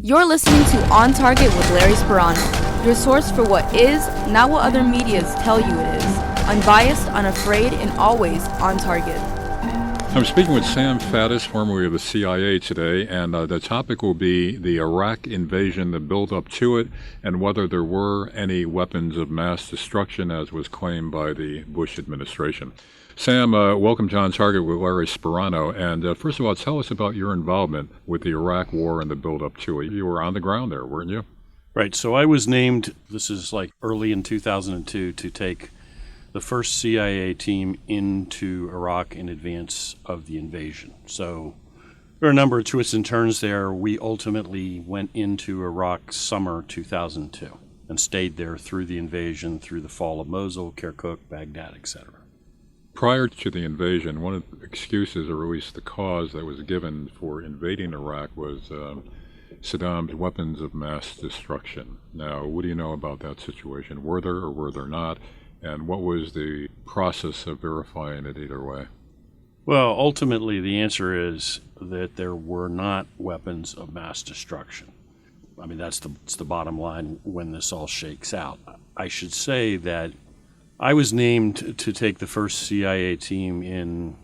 You're listening to On Target with Larry Sparano, your source for what is, not what other medias tell you it is. Unbiased, unafraid, and always on target. I'm speaking with Sam Faddis, formerly of the CIA today, and the topic will be the Iraq invasion, the build-up to it, and whether there were any weapons of mass destruction as was claimed by the Bush administration. Sam, welcome to On Target with Larry Sparano. And first of all, tell us about your involvement with the Iraq War and the build-up to it. You were on the ground there, weren't you? Right. So I was named, this is like early in 2002, to take the first CIA team into Iraq in advance of the invasion. So there are a number of twists and turns there. We ultimately went into Iraq summer 2002 and stayed there through the invasion, through the fall of Mosul, Kirkuk, Baghdad, etc. Prior to the invasion, one of the excuses, or at least the cause that was given for invading Iraq was Saddam's weapons of mass destruction. Now, what do you know about that situation? Were there or were there not? And what was the process of verifying it either way? Well, ultimately, the answer is that there were not weapons of mass destruction. I mean, that's the bottom line when this all shakes out. I should say that I was named to take the first CIA team in,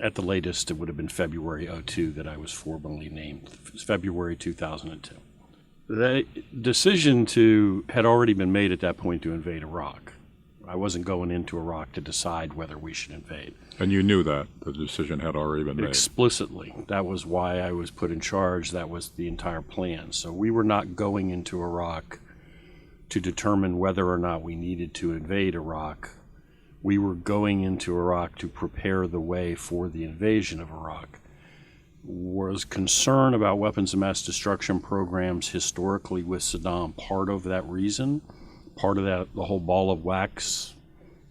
at the latest, it would have been February 2002 that I was formally named, February 2002. The decision had already been made at that point to invade Iraq. I wasn't going into Iraq to decide whether we should invade. And you knew that the decision had already been made? Explicitly. That was why I was put in charge. That was the entire plan. So we were not going into Iraq to determine whether or not we needed to invade Iraq. We were going into Iraq to prepare the way for the invasion of Iraq. Was concern about weapons of mass destruction programs historically with Saddam part of that reason? Part of that, the whole ball of wax?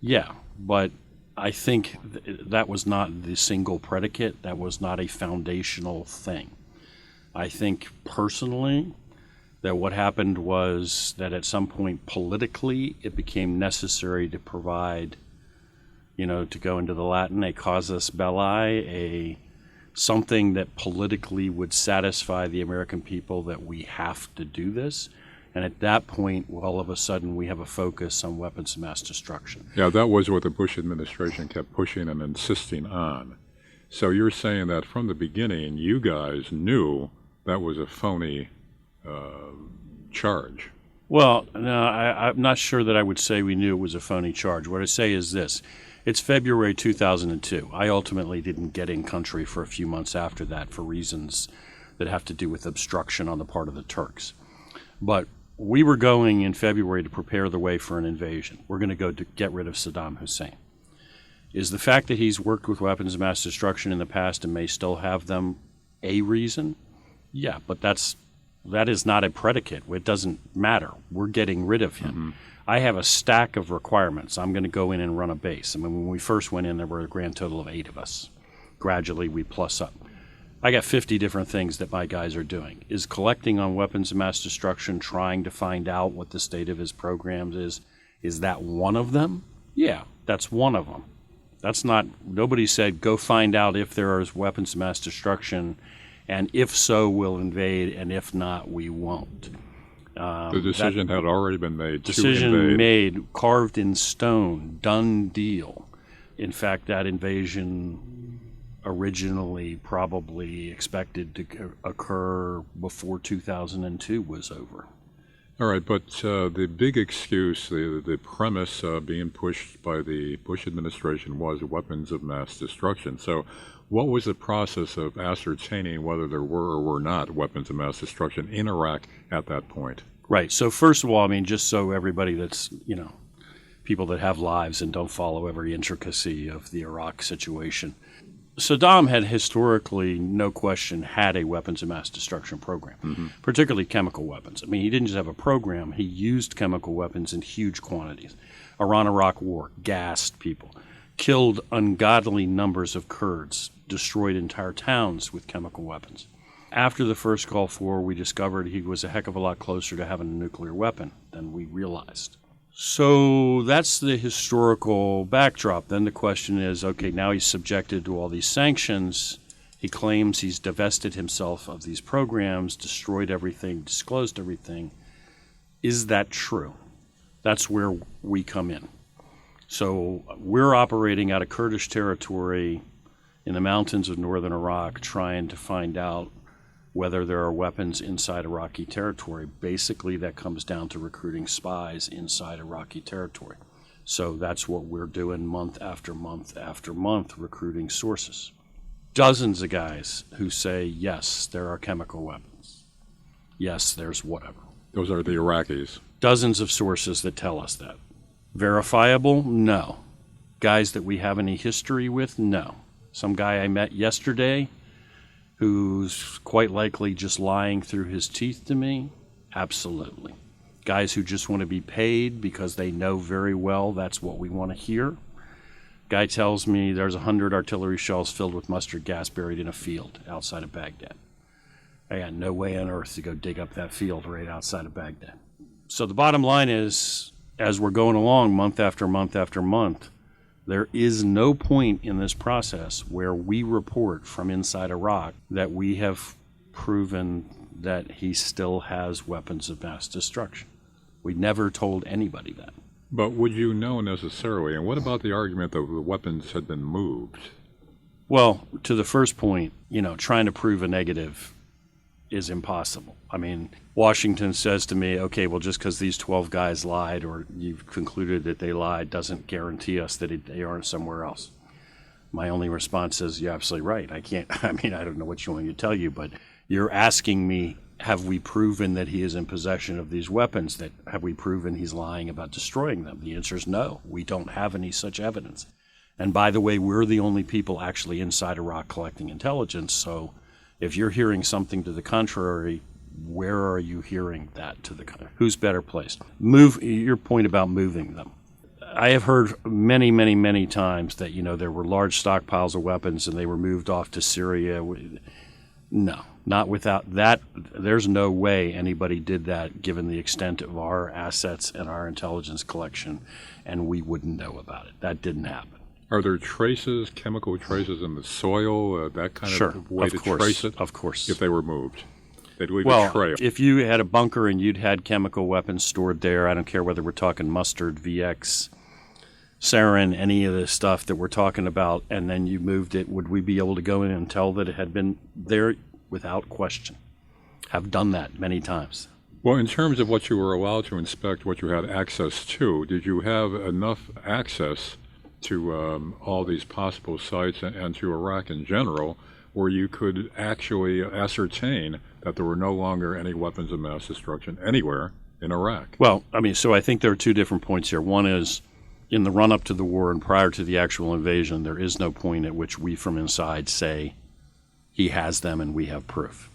Yeah, but I think that was not the single predicate. That was not a foundational thing. I think personally that what happened was that at some point politically it became necessary to provide, to go into the Latin, a casus belli, something that politically would satisfy the American people that we have to do this. And at that point, all of a sudden, we have a focus on weapons of mass destruction. Yeah, that was what the Bush administration kept pushing and insisting on. So you're saying that from the beginning, you guys knew that was a phony charge. Well, no, I'm not sure that I would say we knew it was a phony charge. What I say is this. It's February 2002. I ultimately didn't get in country for a few months after that for reasons that have to do with obstruction on the part of the Turks. But we were going in February to prepare the way for an invasion. We're going to go to get rid of Saddam Hussein. Is the fact that he's worked with weapons of mass destruction in the past and may still have them a reason? Yeah, but that is not a predicate. It doesn't matter. We're getting rid of him. Mm-hmm. I have a stack of requirements. I'm going to go in and run a base. I mean, when we first went in, there were a grand total of 8 of us. Gradually, we plus up. I got 50 different things that my guys are doing. Is collecting on weapons of mass destruction, trying to find out what the state of his programs is that one of them? Yeah, that's one of them. That's not, nobody said go find out if there is weapons of mass destruction, and if so, we'll invade, and if not, we won't. The decision had already been made to invade. Decision made, carved in stone, done deal. In fact, that invasion originally probably expected to occur before 2002 was over. All right, but the big excuse, the premise being pushed by the Bush administration was weapons of mass destruction. So what was the process of ascertaining whether there were or were not weapons of mass destruction in Iraq at that point? Right. So first of all, I mean, just so everybody that's, people that have lives and don't follow every intricacy of the Iraq situation, Saddam had historically, no question, had a weapons of mass destruction program, particularly chemical weapons. I mean, he didn't just have a program, he used chemical weapons in huge quantities. Iran-Iraq War, gassed people, killed ungodly numbers of Kurds, destroyed entire towns with chemical weapons. After the first Gulf War, we discovered he was a heck of a lot closer to having a nuclear weapon than we realized. So that's the historical backdrop. Then the question is, okay, now he's subjected to all these sanctions. He claims he's divested himself of these programs, destroyed everything, disclosed everything. Is that true? That's where we come in. So we're operating out of Kurdish territory in the mountains of northern Iraq, trying to find out whether there are weapons inside Iraqi territory. Basically, that comes down to recruiting spies inside Iraqi territory. So that's what we're doing month after month after month, recruiting sources. Dozens of guys who say, yes, there are chemical weapons. Yes, there's whatever. Those are the Iraqis. Dozens of sources that tell us that. Verifiable? No. Guys that we have any history with? No. Some guy I met yesterday who's quite likely just lying through his teeth to me? Absolutely. Guys who just want to be paid because they know very well that's what we want to hear. Guy tells me there's 100 artillery shells filled with mustard gas buried in a field outside of Baghdad. I got no way on earth to go dig up that field right outside of Baghdad. So the bottom line is, as we're going along month after month after month, there is no point in this process where we report from inside Iraq that we have proven that he still has weapons of mass destruction. We never told anybody that. But would you know necessarily? And what about the argument that the weapons had been moved? Well, to the first point, trying to prove a negative is impossible. I mean, Washington says to me, okay, well, just because these 12 guys lied or you've concluded that they lied doesn't guarantee us that they aren't somewhere else. My only response is, you're absolutely right. I don't know what you want me to tell you, but you're asking me, have we proven that he is in possession of these weapons? Have we proven he's lying about destroying them? The answer is no. We don't have any such evidence. And by the way, we're the only people actually inside Iraq collecting intelligence, so if you're hearing something to the contrary, where are you hearing that to the contrary? Who's better placed? Your point about moving them. I have heard many, many, many times that, there were large stockpiles of weapons and they were moved off to Syria. No, not without that. There's no way anybody did that given the extent of our assets and our intelligence collection, and we wouldn't know about it. That didn't happen. Are there traces, chemical traces in the soil, that kind of way to trace it? Of course. If they were moved, they'd leave a trail. If you had a bunker and you'd had chemical weapons stored there, I don't care whether we're talking mustard, VX, sarin, any of the stuff that we're talking about, and then you moved it, would we be able to go in and tell that it had been there? Without question. Have done that many times. Well, in terms of what you were allowed to inspect, what you had access to, did you have enough access to all these possible sites and to Iraq in general, where you could actually ascertain that there were no longer any weapons of mass destruction anywhere in Iraq? Well, so I think there are two different points here. One is, in the run-up to the war and prior to the actual invasion, there is no point at which we from inside say he has them and we have proof.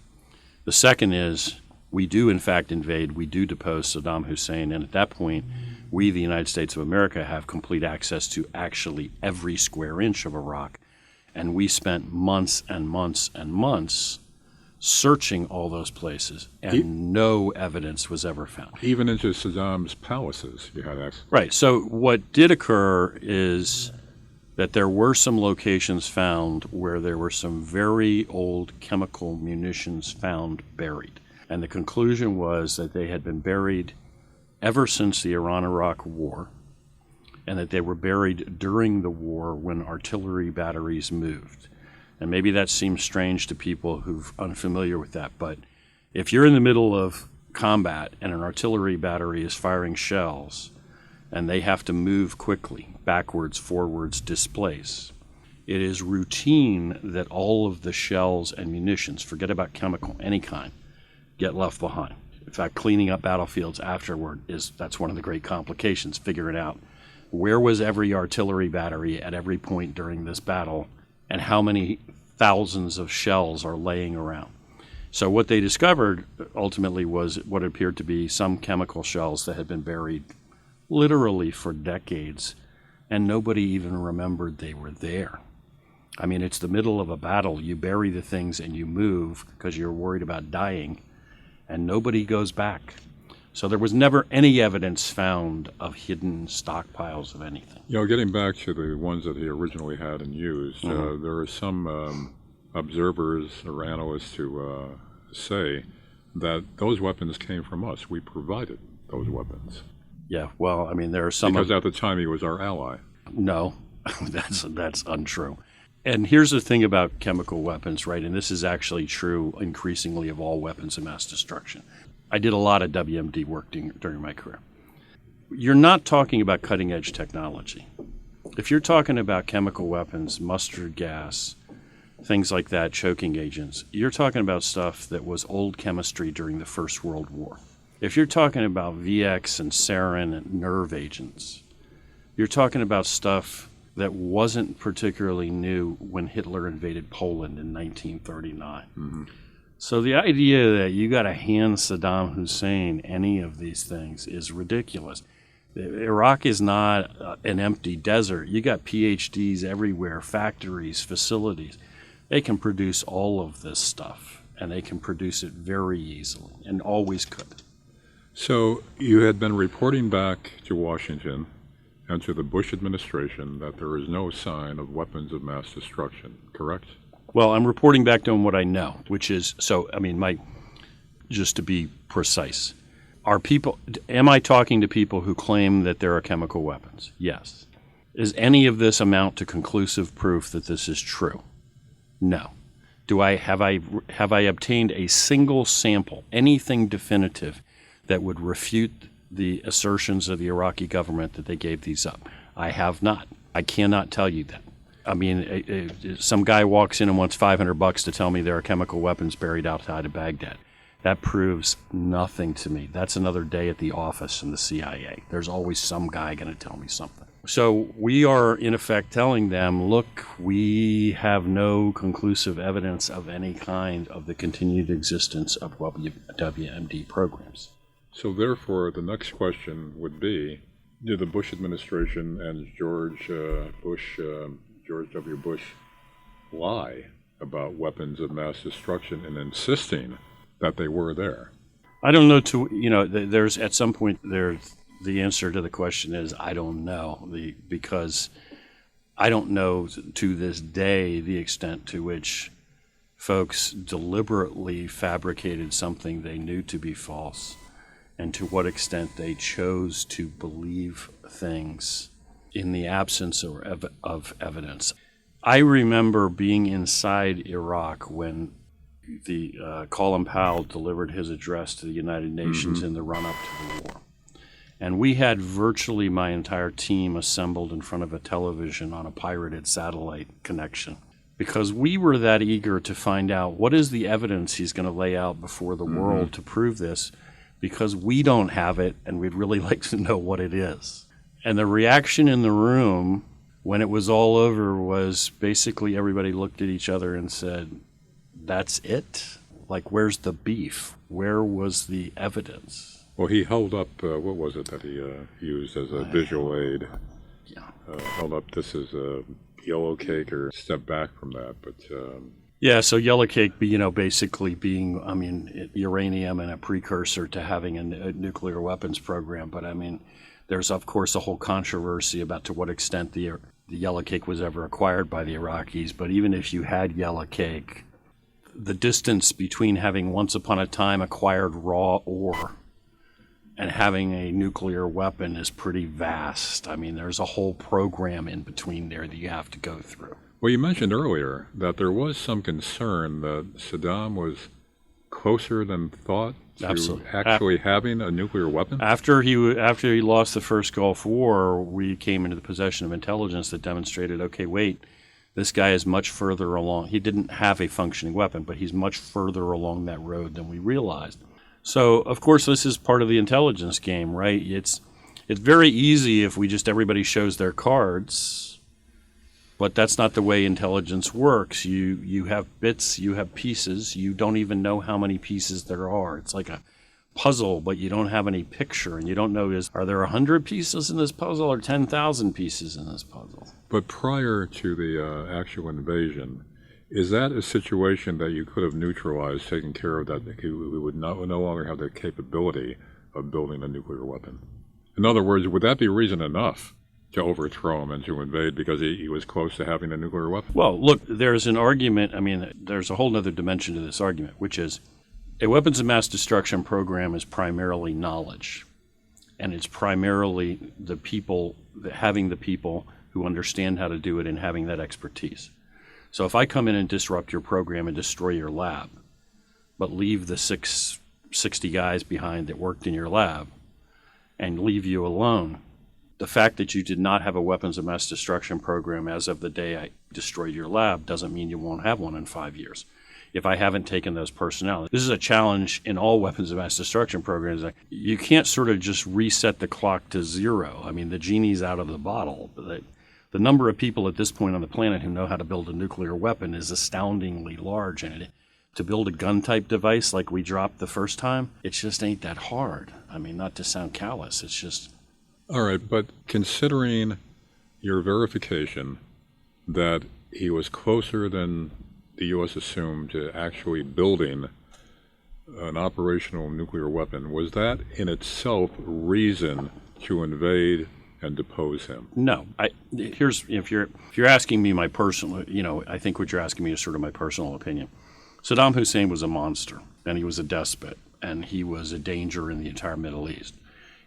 The second is, we do in fact invade, we do depose Saddam Hussein, and at that point, we, the United States of America, have complete access to actually every square inch of Iraq. And we spent months and months and months searching all those places, and no evidence was ever found. Even into Saddam's palaces, you had access. Right. So what did occur is that there were some locations found where there were some very old chemical munitions found buried. And the conclusion was that they had been buried ever since the Iran-Iraq War, and that they were buried during the war when artillery batteries moved. And maybe that seems strange to people who're unfamiliar with that, but if you're in the middle of combat and an artillery battery is firing shells and they have to move quickly, backwards, forwards, displace, it is routine that all of the shells and munitions, forget about chemical, any kind, get left behind. In fact, cleaning up battlefields afterward that's one of the great complications, figuring out where was every artillery battery at every point during this battle and how many thousands of shells are laying around. So what they discovered ultimately was what appeared to be some chemical shells that had been buried literally for decades, and nobody even remembered they were there. It's the middle of a battle. You bury the things and you move because you're worried about dying, and nobody goes back. So there was never any evidence found of hidden stockpiles of anything. Getting back to the ones that he originally had and used, there are some observers or analysts to say that those weapons came from us. We provided those weapons. Yeah, well, I mean, there are some... Because at the time he was our ally. No, that's untrue. And here's the thing about chemical weapons, right? And this is actually true increasingly of all weapons of mass destruction. I did a lot of WMD work during my career. You're not talking about cutting-edge technology. If you're talking about chemical weapons, mustard gas, things like that, choking agents, you're talking about stuff that was old chemistry during the First World War. If you're talking about VX and sarin and nerve agents, you're talking about stuff that wasn't particularly new when Hitler invaded Poland in 1939. Mm-hmm. So the idea that you got to hand Saddam Hussein any of these things is ridiculous. Iraq is not an empty desert. You got PhDs everywhere, factories, facilities. They can produce all of this stuff, and they can produce it very easily, and always could. So you had been reporting back to Washington and to the Bush administration that there is no sign of weapons of mass destruction, correct? Well, I'm reporting back to them what I know, which is, just to be precise, am I talking to people who claim that there are chemical weapons? Yes. Is any of this amount to conclusive proof that this is true? No. Have I obtained a single sample, anything definitive that would refute the assertions of the Iraqi government that they gave these up? I have not. I cannot tell you that. I mean, some guy walks in and wants $500 to tell me there are chemical weapons buried outside of Baghdad. That proves nothing to me. That's another day at the office in the CIA. There's always some guy going to tell me something. So we are, in effect, telling them, look, we have no conclusive evidence of any kind of the continued existence of WMD programs. So therefore, the next question would be, did the Bush administration and George W. Bush lie about weapons of mass destruction and insisting that they were there? I don't know. There's at some point the answer to the question is I don't know, because I don't know to this day the extent to which folks deliberately fabricated something they knew to be false, and to what extent they chose to believe things in the absence of evidence. I remember being inside Iraq when Colin Powell delivered his address to the United Nations in the run-up to the war. And we had virtually my entire team assembled in front of a television on a pirated satellite connection, because we were that eager to find out what is the evidence he's going to lay out before the world to prove this, because we don't have it and we'd really like to know what it is. And the reaction in the room when it was all over was basically everybody looked at each other and said, that's it? Like, where's the beef? Where was the evidence? Well, he held up, what was it that he used as a visual aid? Yeah. Held up, this is a yellow cake, or step back from that, but... Yeah, so yellow cake, basically being, uranium and a precursor to having a nuclear weapons program. But, there's, of course, a whole controversy about to what extent the yellow cake was ever acquired by the Iraqis. But even if you had yellow cake, the distance between having once upon a time acquired raw ore and having a nuclear weapon is pretty vast. There's a whole program in between there that you have to go through. Well, you mentioned earlier that there was some concern that Saddam was closer than thought to actually having a nuclear weapon? After he lost the first Gulf War, we came into the possession of intelligence that demonstrated, okay, wait, this guy is much further along. He didn't have a functioning weapon, but he's much further along that road than we realized. So, of course, this is part of the intelligence game, right? It's very easy if everybody shows their cards, but that's not the way intelligence works. You have bits, you have pieces, you don't even know how many pieces there are. It's like a puzzle, but you don't have any picture, and you don't know, are there 100 pieces in this puzzle or 10,000 pieces in this puzzle? But prior to the actual invasion, is that a situation that you could have neutralized, taken care of, that we would no longer have the capability of building a nuclear weapon? In other words, would that be reason enough to overthrow him and to invade because he was close to having a nuclear weapon? Well, look, there's an argument. I mean, there's a whole other dimension to this argument, which is a weapons of mass destruction program is primarily knowledge. And it's primarily the people, having the people who understand how to do it and having that expertise. So if I come in and disrupt your program and destroy your lab, but leave the 60 guys behind that worked in your lab and leave you alone, the fact that you did not have a weapons of mass destruction program as of the day I destroyed your lab doesn't mean you won't have one in 5 years. If I haven't taken those personnel, this is a challenge in all weapons of mass destruction programs. You can't sort of just reset the clock to zero. I mean, the genie's out of the bottle. The number of people at this point on the planet who know how to build a nuclear weapon is astoundingly large. And to build a gun-type device like we dropped the first time, it just ain't that hard. I mean, not to sound callous, it's just... All right, but considering your verification that he was closer than the U.S. assumed to actually building an operational nuclear weapon, was that in itself reason to invade and depose him? No. If you're asking me my personal, I think what you're asking me is sort of my personal opinion. Saddam Hussein was a monster, and he was a despot, and he was a danger in the entire Middle East.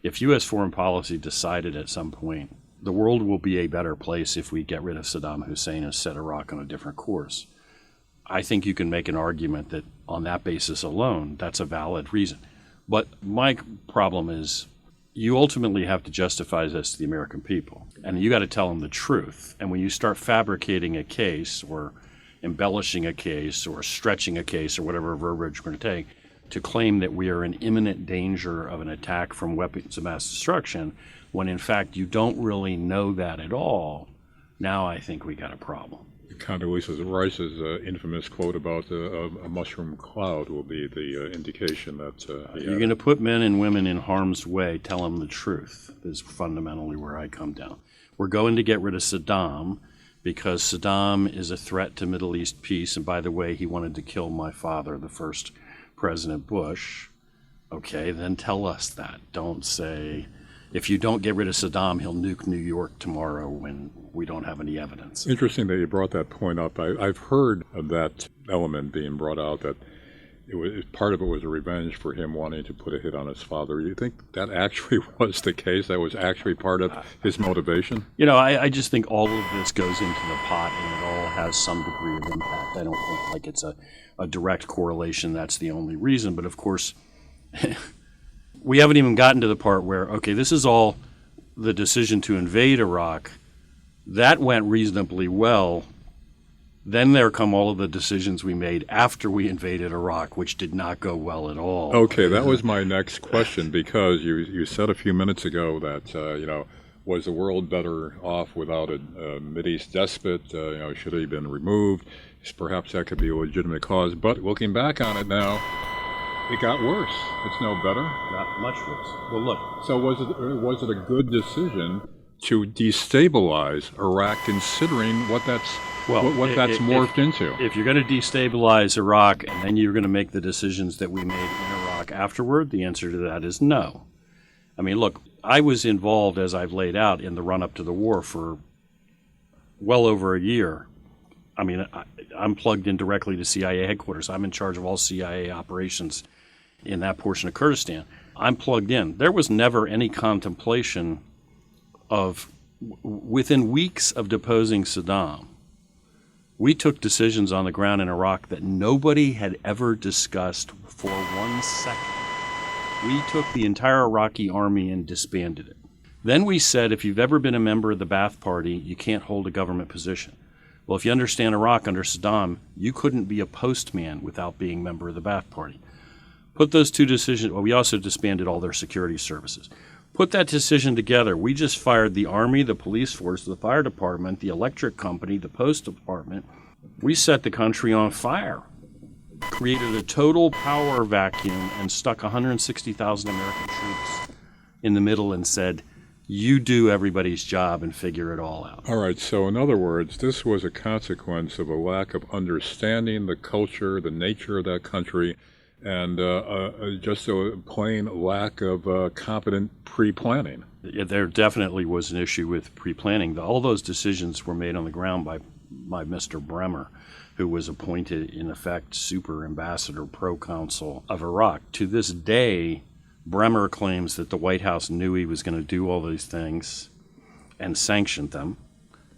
If U.S. foreign policy decided at some point the world will be a better place if we get rid of Saddam Hussein and set Iraq on a different course, I think you can make an argument that on that basis alone, that's a valid reason. But my problem is you ultimately have to justify this to the American people, and you got to tell them the truth. And when you start fabricating a case or embellishing a case or stretching a case or whatever verbiage we're going to take to claim that we are in imminent danger of an attack from weapons of mass destruction, when in fact you don't really know that at all, now I think we got a problem. Condoleezza Rice's infamous quote about a mushroom cloud will be the indication that... You're going to put men and women in harm's way, tell them the truth, is fundamentally where I come down. We're going to get rid of Saddam because Saddam is a threat to Middle East peace, and by the way, he wanted to kill my father, the first President Bush. Okay, then tell us that. Don't say, if you don't get rid of Saddam, he'll nuke New York tomorrow when we don't have any evidence. Interesting that you brought that point up. I've heard of that element being brought out, that part of it was a revenge for him wanting to put a hit on his father. Do you think that actually was the case? That was actually part of his motivation? I just think all of this goes into the pot and it all has some degree of impact. I don't think like it's a direct correlation. That's the only reason. But of course, we haven't even gotten to the part where, okay, this is all the decision to invade Iraq. That went reasonably well. Then there come all of the decisions we made after we invaded Iraq, which did not go well at all. Okay, that was my next question, because you said a few minutes ago that, was the world better off without a Mideast despot? Should he have been removed? Perhaps that could be a legitimate cause. But looking back on it now, it got worse. It's no better. Not much worse. Well, look. So was it a good decision to destabilize Iraq, considering what that's morphed into? If you're going to destabilize Iraq and then you're going to make the decisions that we made in Iraq afterward, the answer to that is no. I mean, look, I was involved, as I've laid out, in the run-up to the war for well over a year. I mean, I'm plugged in directly to CIA headquarters. I'm in charge of all CIA operations in that portion of Kurdistan. I'm plugged in. There was never any contemplation of, within weeks of deposing Saddam, we took decisions on the ground in Iraq that nobody had ever discussed for 1 second. We took the entire Iraqi army and disbanded it. Then we said, if you've ever been a member of the Ba'ath Party, you can't hold a government position. Well, if you understand Iraq under Saddam, you couldn't be a postman without being a member of the Ba'ath Party. Put those two decisions, well, we also disbanded all their security services. Put that decision together. We just fired the Army, the police force, the fire department, the electric company, the post department. We set the country on fire, created a total power vacuum, and stuck 160,000 American troops in the middle and said, you do everybody's job and figure it all out. All right, so in other words, this was a consequence of a lack of understanding the culture, the nature of that country, and just a plain lack of competent pre-planning. There definitely was an issue with pre-planning. All those decisions were made on the ground by Mr. Bremer, who was appointed, in effect, super ambassador pro-consul of Iraq. To this day, Bremer claims that the White House knew he was going to do all these things and sanctioned them.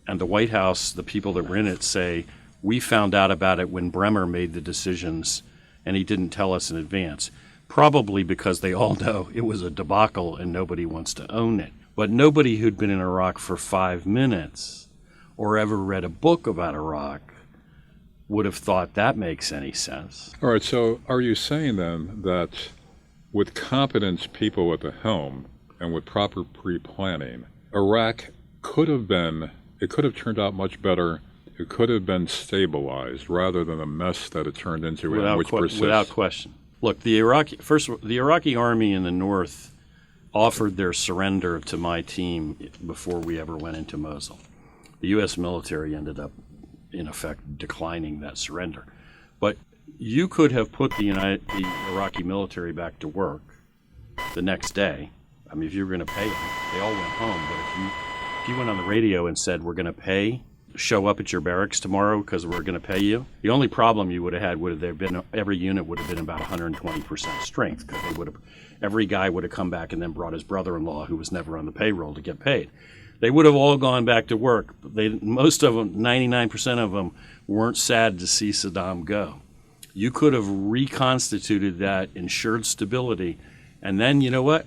And the White House, the people that were in it, say, we found out about it when Bremer made the decisions and he didn't tell us in advance. Probably because they all know it was a debacle and nobody wants to own it. But nobody who'd been in Iraq for 5 minutes or ever read a book about Iraq would have thought that makes any sense. All right, so are you saying then that with competent people at the helm and with proper pre-planning, Iraq could have turned out much better, it could have been stabilized rather than the mess that it turned into and which persists? Without question. Look, the Iraqi army in the north offered their surrender to my team before we ever went into Mosul. The U.S. military ended up, in effect, declining that surrender. But you could have put the Iraqi military back to work the next day. I mean, if you were going to pay them, they all went home. But if you went on the radio and said, we're going to show up at your barracks tomorrow because we're going to pay you, the only problem you would have had would have been every unit would have been about 120% strength, because every guy would have come back and then brought his brother-in-law who was never on the payroll to get paid. They would have all gone back to work. Most of them, 99% of them, weren't sad to see Saddam go. You could have reconstituted that, ensured stability, and then, you know what?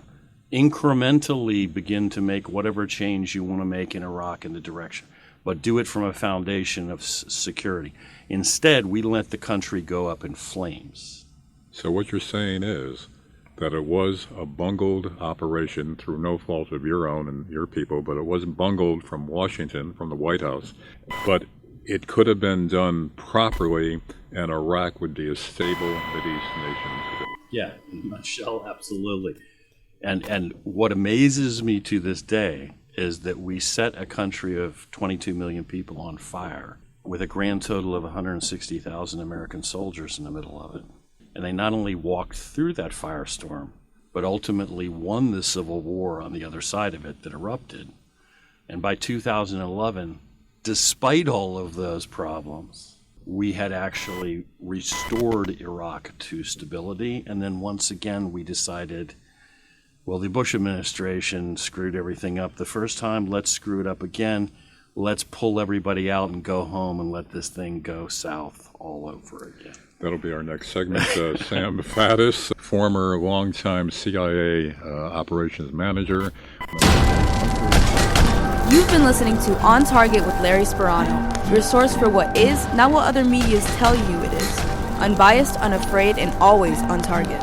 Incrementally begin to make whatever change you want to make in Iraq in the direction, but do it from a foundation of security. Instead, we let the country go up in flames. So what you're saying is that it was a bungled operation through no fault of your own and your people, but it wasn't bungled from Washington, from the White House. But it could have been done properly, and Iraq would be a stable Mideast nation today. Yeah, in a nutshell, absolutely. And what amazes me to this day is that we set a country of 22 million people on fire with a grand total of 160,000 American soldiers in the middle of it. And they not only walked through that firestorm, but ultimately won the civil war on the other side of it that erupted. And by 2011, despite all of those problems, we had actually restored Iraq to stability. And then once again, we decided, well, the Bush administration screwed everything up the first time. Let's screw it up again. Let's pull everybody out and go home and let this thing go south all over again. That'll be our next segment. Sam Faddis, former longtime CIA Operations Manager. You've been listening to On Target with Larry Sparano, your source for what is, not what other medias tell you it is. Unbiased, unafraid, and always on target.